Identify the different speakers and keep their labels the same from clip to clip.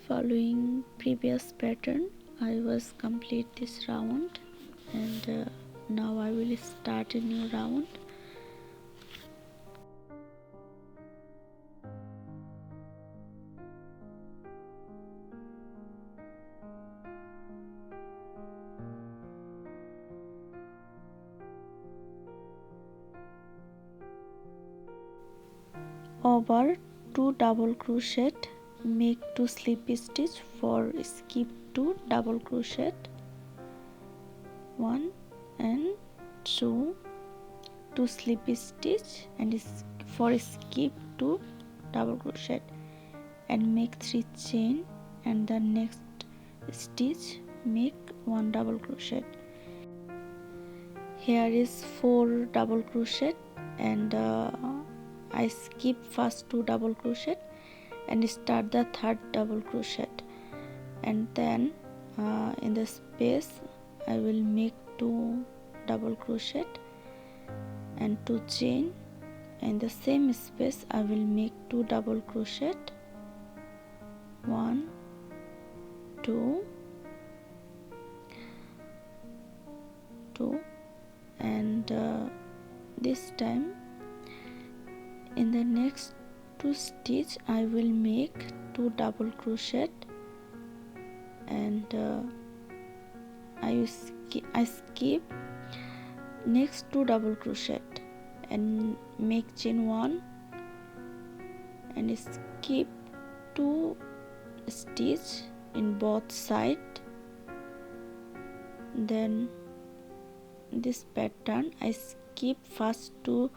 Speaker 1: Following previous pattern, I was complete this round, and now I will start a new round. Over 2 double crochet, make 2 slip stitch. For skip 2 double crochet, 1 and 2 slip stitch, and for skip 2 double crochet and make 3 chain, and the next stitch make 1 double crochet. Here is 4 double crochet, and I skip first 2 double crochet and start the third double crochet, and then in the space I will make 2 double crochet and 2 chain. In the same space I will make 2 double crochet, 1 2 2, and this time in the next 2 stitch I will make 2 double crochet, and I skip next 2 double crochet and make chain 1 and skip 2 stitch in both side. Then this pattern I skip first 2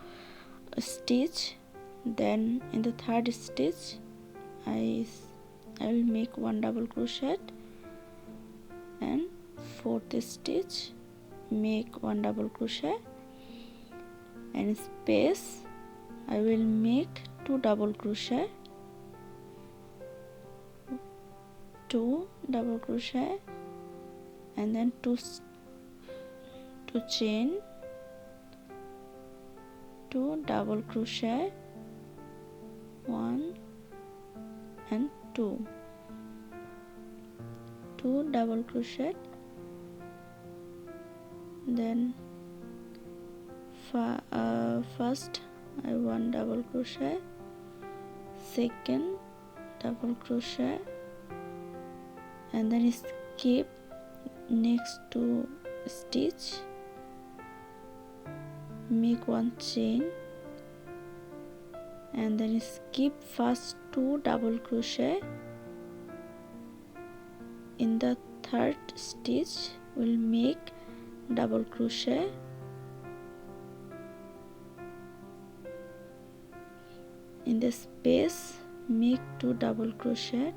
Speaker 1: stitch, then in the third stitch I will make 1 double crochet, and fourth stitch make 1 double crochet, and space I will make 2 double crochet, 2 double crochet, and then 2 chain, 2 double crochet, 1 and 2 double crochet, then first I 1 double crochet, second double crochet, and then skip next 2 stitch, make 1 chain, and then skip first 2 double crochet. In the third stitch we'll make double crochet, in the space make 2 double crochet,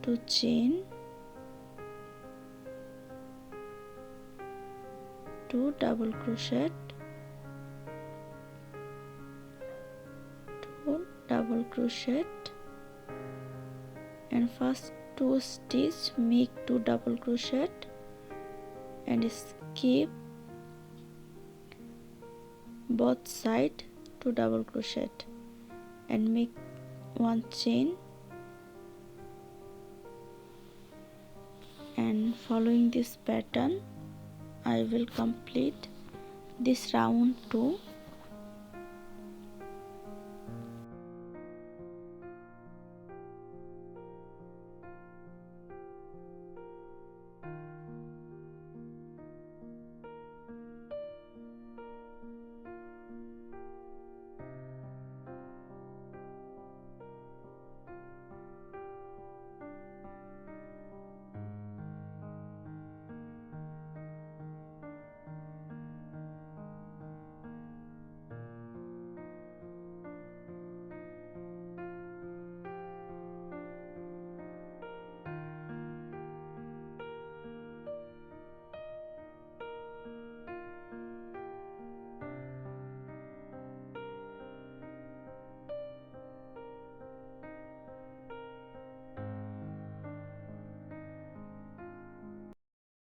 Speaker 1: to chain, 2 double crochet, 2 double crochet, and first 2 stitch make 2 double crochet and skip both side 2 double crochet and make 1 chain. And following this pattern I will complete this round too.